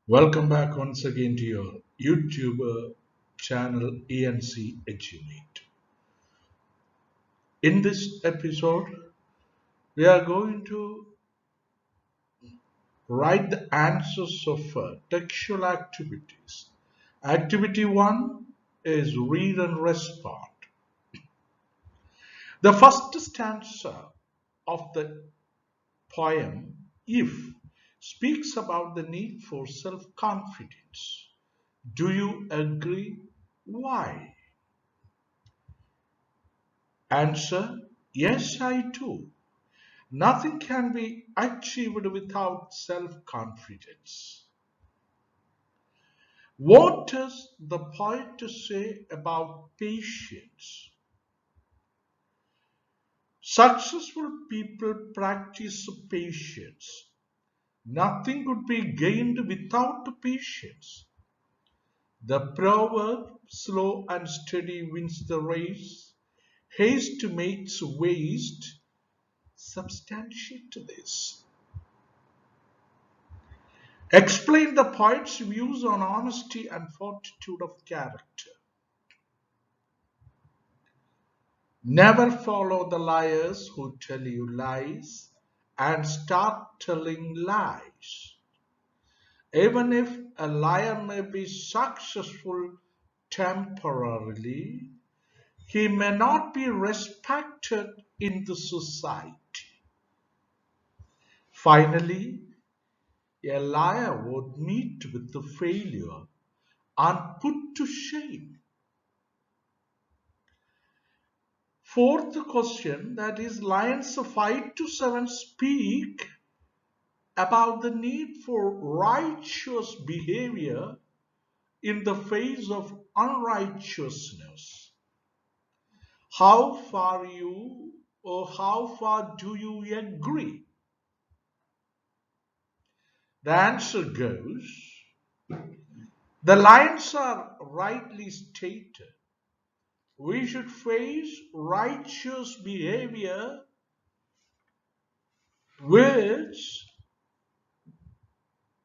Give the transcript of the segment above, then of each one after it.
Welcome back once again to your YouTube channel ENC Educate. In this episode, we are going to write the answers of textual activities. Activity 1 is read and respond. The first stanza of the poem, If, speaks about the need for self-confidence. Do you agree? Why? Answer: Yes, I do. Nothing can be achieved without self-confidence. What does the poet say about patience? Successful people practice patience. Nothing could be gained without patience. The proverb, slow and steady wins the race. Haste makes waste. Substantiate this. Explain the poet's views on honesty and fortitude of character. Never follow the liars who tell you lies and start telling lies. Even if a liar may be successful temporarily, he may not be respected in the society. Finally, a liar would meet with the failure and put to shame. Fourth question, that is lines 5 to 7 speak about the need for righteous behavior in the face of unrighteousness. How far do you agree? The answer goes, the lines are rightly stated. We should face righteous behavior which,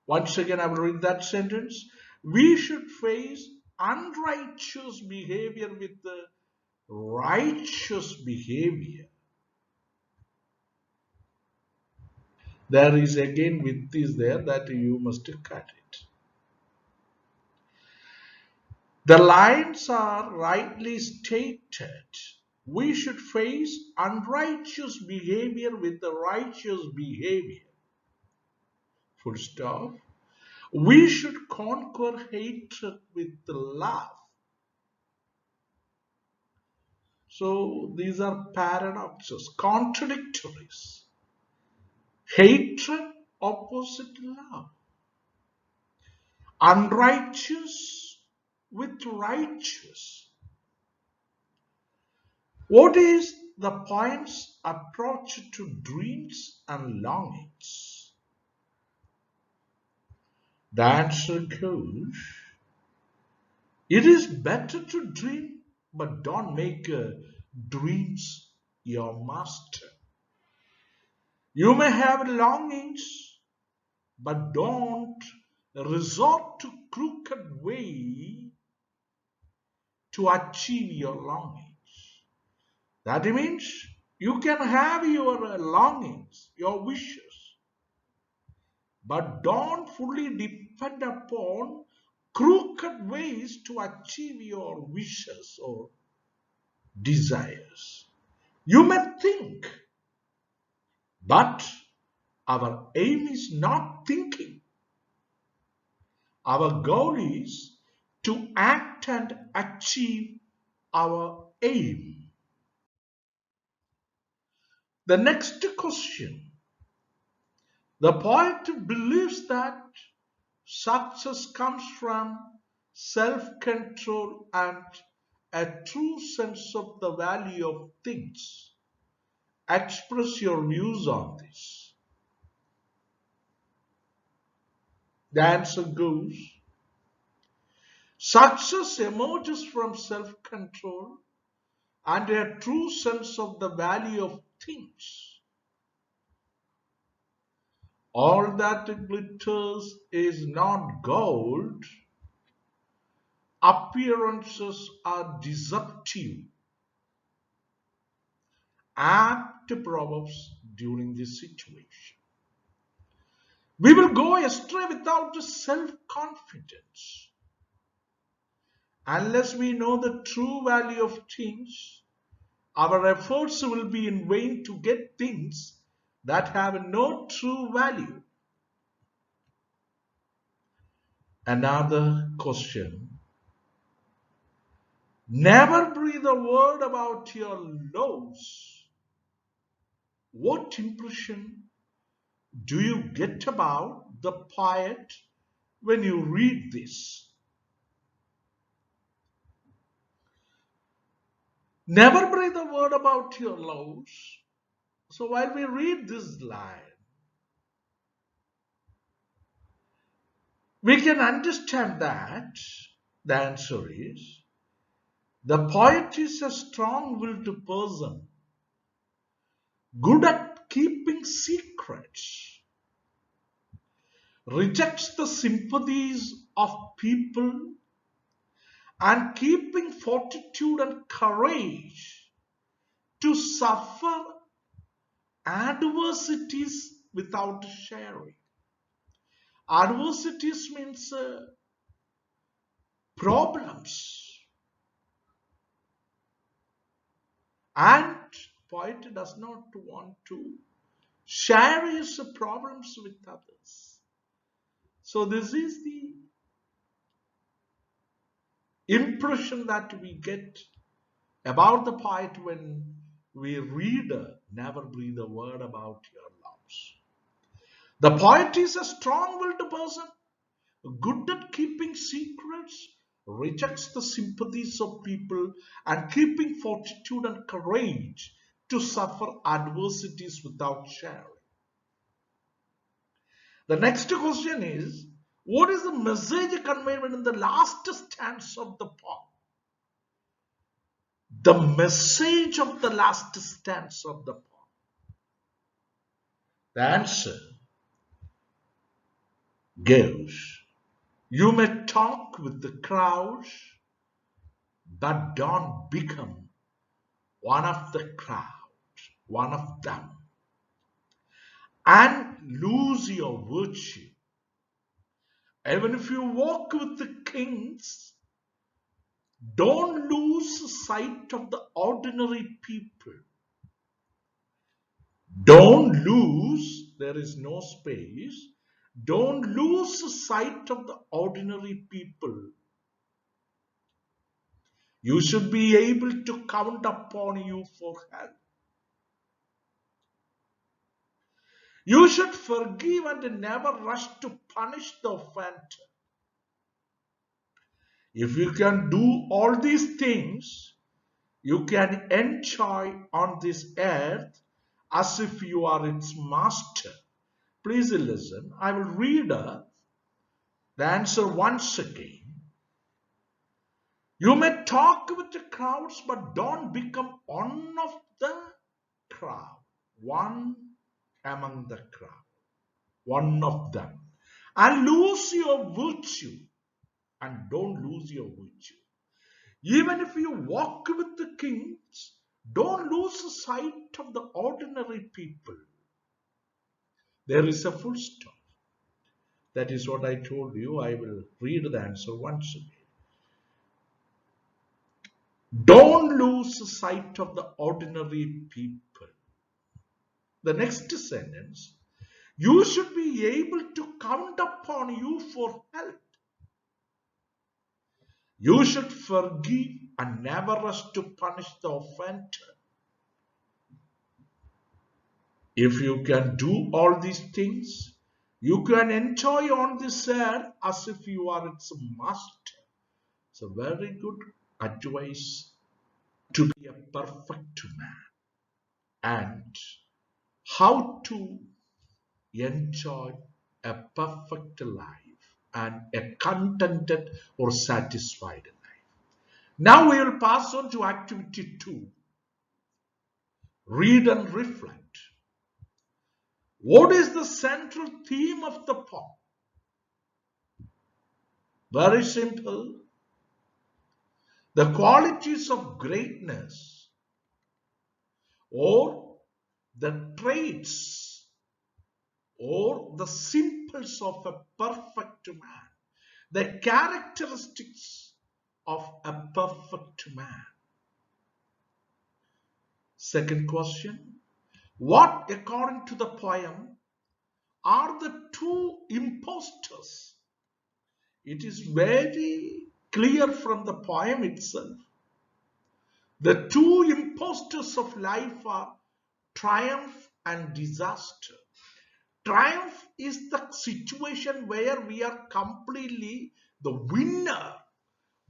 once again I will read that sentence, we should face unrighteous behavior with the righteous behavior. There is again with this there that you must cut it. The lines are rightly stated. We should face unrighteous behavior with the righteous behavior. Full stop. We should conquer hatred with the love. So these are paradoxes, contradictories. Hatred opposite love. Unrighteous with righteous. What is the poem's approach to dreams and longings? The answer goes, it is better to dream, but don't make dreams your master. You may have longings, but don't resort to crooked way to achieve your longings. That means you can have your longings, your wishes, but don't fully depend upon crooked ways to achieve your wishes or desires. You may think, but our aim is not thinking. Our goal is to act and achieve our aim. The next question. The poet believes that success comes from self-control and a true sense of the value of things. Express your views on this. The answer goes, success emerges from self-control and a true sense of the value of things. All that glitters is not gold. Appearances are deceptive. Apt proverbs during this situation. We will go astray without self confidence. Unless we know the true value of things, our efforts will be in vain to get things that have no true value. Another question. Never breathe a word about your loss. What impression do you get about the poet when you read this? Never breathe a word about your loss. So while we read this line, we can understand that the answer is the poet is a strong willed person, good at keeping secrets, rejects the sympathies of people, and keeping fortitude and courage to suffer adversities without sharing. Adversities means problems, and poet does not want to share his problems with others. So this is the impression that we get about the poet when we read Never Breathe a Word About Your Loves. The poet is a strong-willed person, good at keeping secrets, rejects the sympathies of people, and keeping fortitude and courage to suffer adversities without sharing. The next question is, what is the message conveyed in the last stanza of the poem? The message of the last stanza of the poem. The answer gives, you may talk with the crowds, but don't become one of the crowd, one of them, and lose your virtue. Even if you walk with the kings, don't lose sight of the ordinary people. Don't lose, there is no space, don't lose sight of the ordinary people. You should be able to count upon you for help. You should forgive and never rush to punish the offender. If you can do all these things, you can enjoy on this earth as if you are its master. Please listen. I will read the answer once again. You may talk with the crowds, but don't become one of the crowd, one among the crowd, one of them, and lose your virtue, and don't lose your virtue. Even if you walk with the kings, don't lose sight of the ordinary people. There is a full stop. That is what I told you. I will read the answer once again. Don't lose sight of the ordinary people. The next sentence, you should be able to count upon you for help. You should forgive and never rush to punish the offender. If you can do all these things, you can enjoy on this earth as if you are its master. It's a very good advice to be a perfect man and how to enjoy a perfect life and a contented or satisfied life. Now we will pass on to activity 2. Read and reflect. What is the central theme of the poem? Very simple. The qualities of greatness or the traits or the simples of a perfect man, the characteristics of a perfect man. Second question, what according to the poem are the two impostors? It is very clear from the poem itself. The two impostors of life are triumph and disaster. Triumph is the situation where we are completely the winner.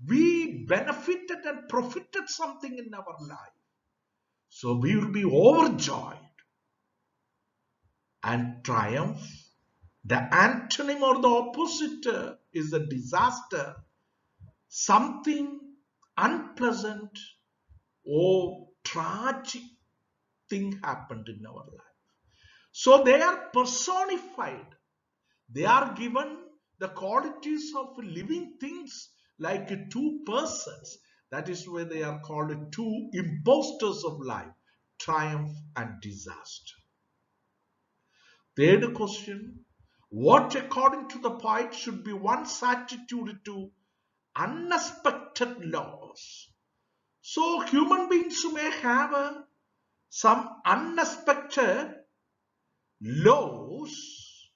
We benefited and profited something in our life. So we will be overjoyed. And triumph, the antonym or the opposite is a disaster. Something unpleasant or tragic thing happened in our life. So they are personified. They are given the qualities of living things like two persons. That is why they are called two impostors of life, triumph and disaster. Third question, what according to the poet should be one's attitude to unexpected loss? So human beings may have some unexpected loss,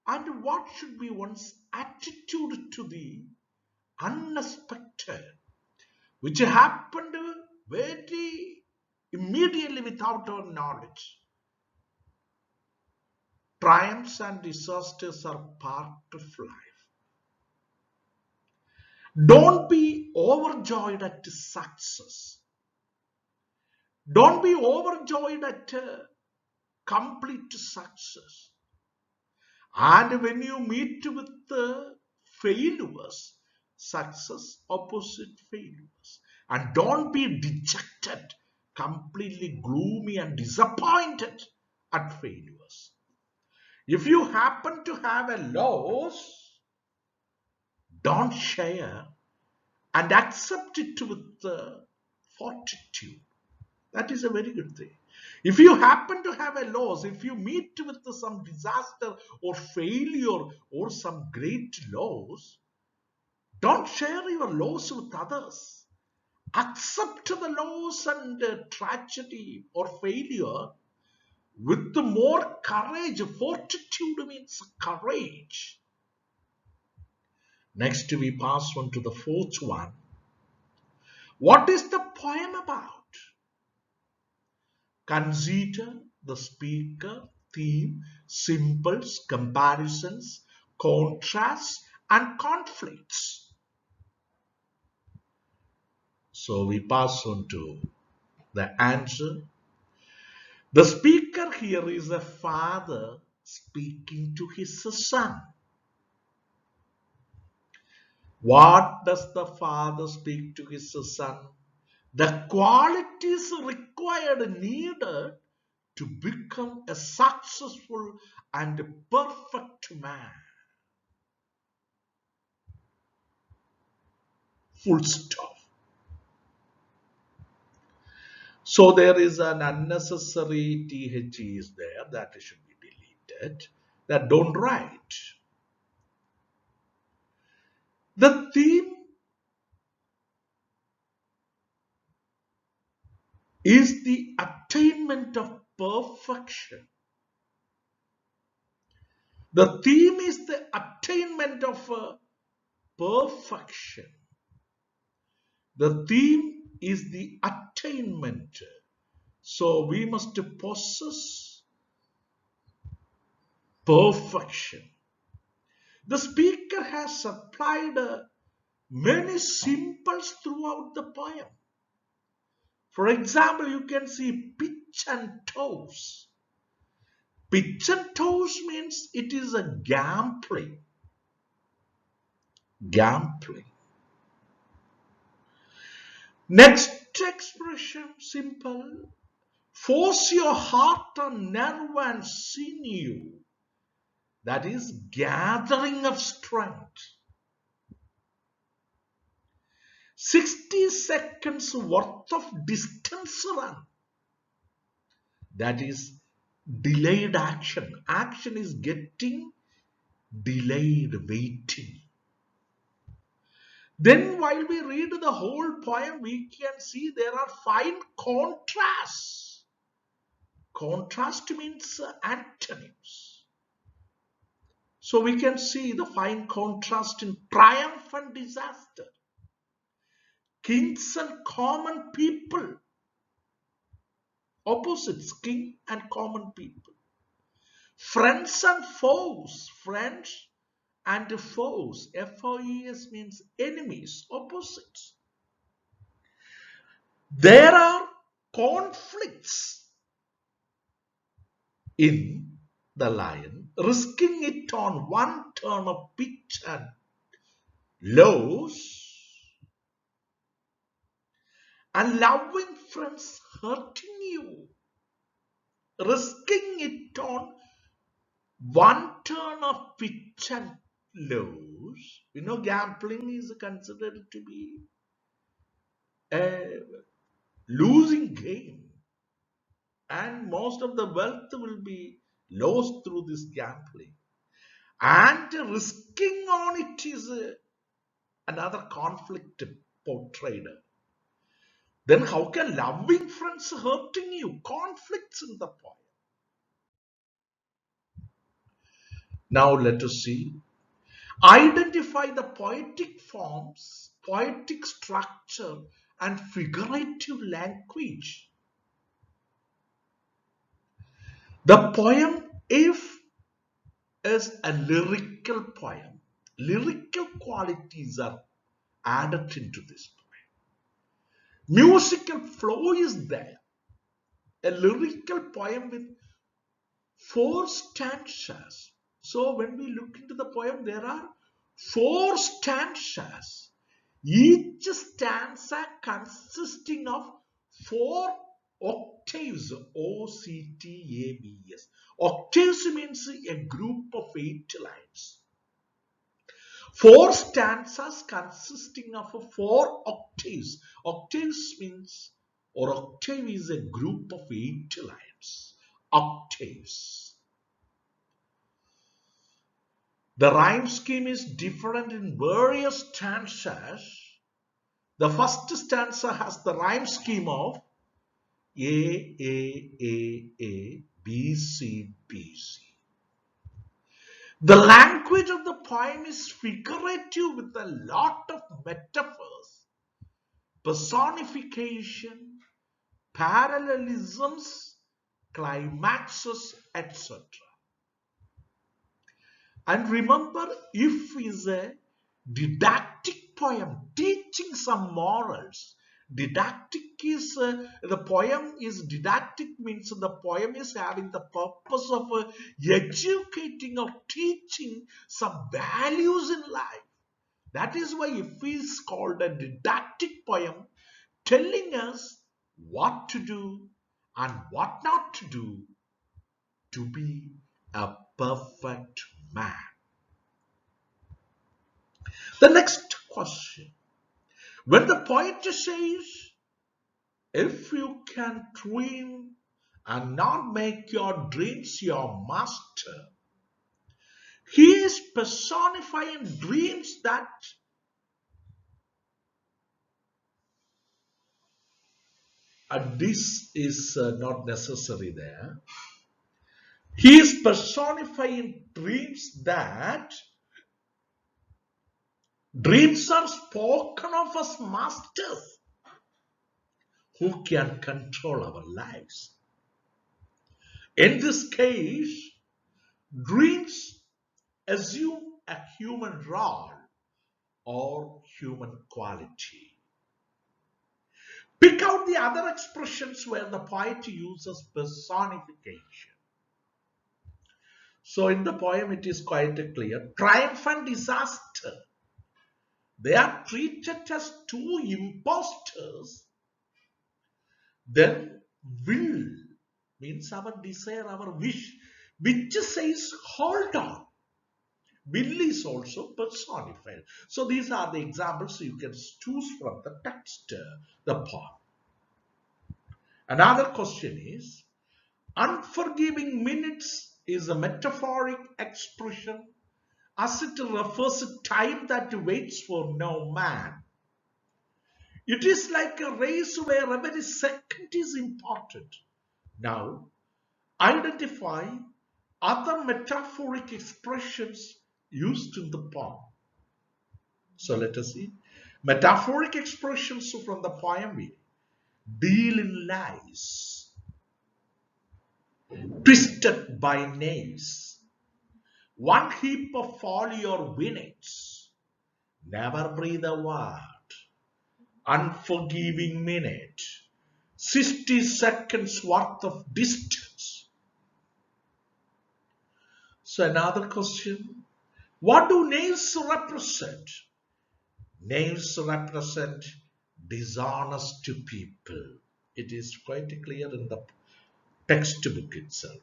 and what should be one's attitude to the unexpected, which happened very immediately without our knowledge. Triumphs and disasters are part of life. Don't be overjoyed at success. Don't be overjoyed at complete success. And when you meet with the failures, success opposite failures. And don't be dejected, completely gloomy and disappointed at failures. If you happen to have a loss, don't share and accept it with fortitude. That is a very good thing. If you happen to have a loss, if you meet with some disaster or failure or some great loss, don't share your loss with others. Accept the loss and tragedy or failure with more courage. Fortitude means courage. Next, we pass on to the fourth one. What is the poem about? Consider the speaker, theme, symbols, comparisons, contrasts, and conflicts. So we pass on to the answer. The speaker here is a father speaking to his son. What does the father speak to his son? The qualities required, needed to become a successful and perfect man. Full stop. So there is an unnecessary TH is there that should be deleted. That don't write. The theme is the attainment of perfection. The theme is the attainment of perfection. The theme is the attainment. So we must possess perfection. The speaker has applied many symbols throughout the poem. For example, you can see pitch and toss. Pitch and toss means it is a gambling. Gambling. Next expression, simple. force your heart on nerve and sinew, that is gathering of strength. 60 seconds worth of distance run, that is delayed action. Action is getting delayed, waiting. Then while we read the whole poem, we can see there are fine contrasts. Contrast means antonyms. So we can see the fine contrast in triumph and disaster, kings and common people, opposites, king and common people, friends and foes, friends and foes, FOES means enemies, opposites. There are conflicts in the lion, risking it on one turn of pitch and lows, and loving friends hurting you, risking it on one turn of pitch and lows. You know, gambling is considered to be a losing game, and most of the wealth will be lost through this gambling. And risking on it is another conflict portrayed. Then how can loving friends hurting you? Conflicts in the poem. Now let us see. Identify the poetic forms, poetic structure, and figurative language. The poem, if is a lyrical poem, lyrical qualities are added into this poem. Musical flow is there. A lyrical poem with 4 stanzas. So when we look into the poem, there are 4 stanzas. Each stanza consisting of 4 octaves. OCTAVS. Octaves means a group of 8 lines. 4 stanzas consisting of 4 octaves. Octaves means, or octave is a group of 8 lines. Octaves. The rhyme scheme is different in various stanzas. The first stanza has the rhyme scheme of A, B, C, B, C. The language of the poem is figurative with a lot of metaphors, personification, parallelisms, climaxes, etc. And remember, if is a didactic poem teaching some morals. Didactic is the poem is didactic means the poem is having the purpose of educating or teaching some values in life. That is why if is called a didactic poem, telling us what to do and what not to do to be a perfect man. The next question. When the poet says, if you can dream and not make your dreams your master, he is personifying dreams that this is not necessary there. He is personifying dreams that dreams are spoken of as masters who can control our lives. In this case, dreams assume a human role or human quality. Pick out the other expressions where the poet uses personification. So in the poem it is quite clear. Triumph and disaster. They are treated as two impostors. Then will means our desire, our wish, which says, hold on. Will is also personified. So these are the examples you can choose from the text, the poem. Another question is, unforgiving minutes is a metaphoric expression as it refers to time that waits for no man. It is like a race where every second is important. Now, identify other metaphoric expressions used in the poem. So let us see. Metaphoric expressions from the poem we deal in lies, twisted by nails, one heap of all your winnings, never breathe a word, unforgiving minute, 60 seconds worth of distance. So another question, what do names represent? Names represent dishonest people. It is quite clear in the textbook itself.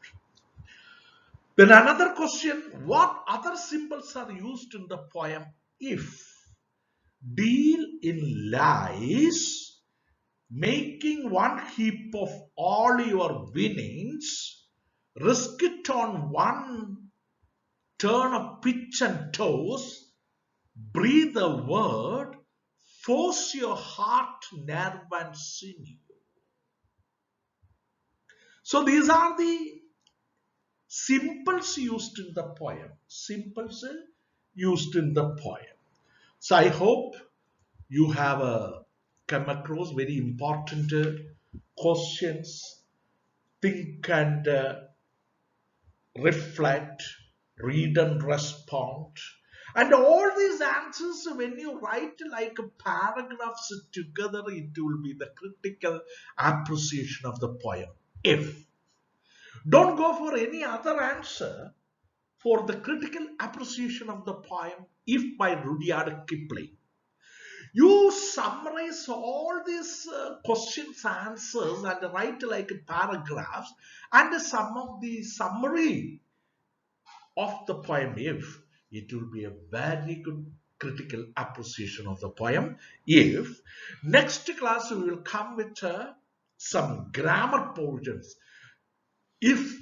Then another question, what other symbols are used in the poem if? Deal in lies, making one heap of all your winnings, risk it on one turn of pitch and toes, breathe a word, force your heart, nerve and sinew. So these are the symbols used in the poem. Symbols used in the poem. So I hope you have come across very important questions. Think and reflect, read and respond. And all these answers, when you write like paragraphs together, it will be the critical appreciation of the poem. If don't go for any other answer for the critical appreciation of the poem, If by Rudyard Kipling. You summarize all these questions, answers, and write like paragraphs, and some of the summary of the poem If, it will be a very good critical appreciation of the poem If. Next class we will come with some grammar portions. If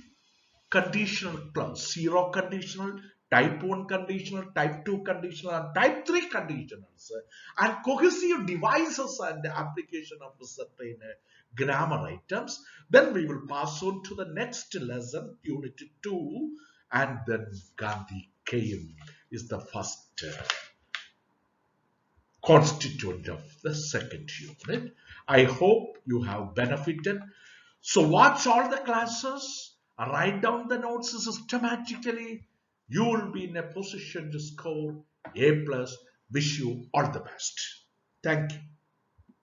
conditional clause, zero conditional, type 1 conditional, type 2 conditional, and type 3 conditionals, and cohesive devices and application of certain grammar items. Then we will pass on to the next lesson, Unit 2, and then Gandhi came is the first constituent of the second unit. I hope you have benefited. So watch all the classes, write down the notes systematically. You will be in a position to score A+. Wish you all the best. Thank you.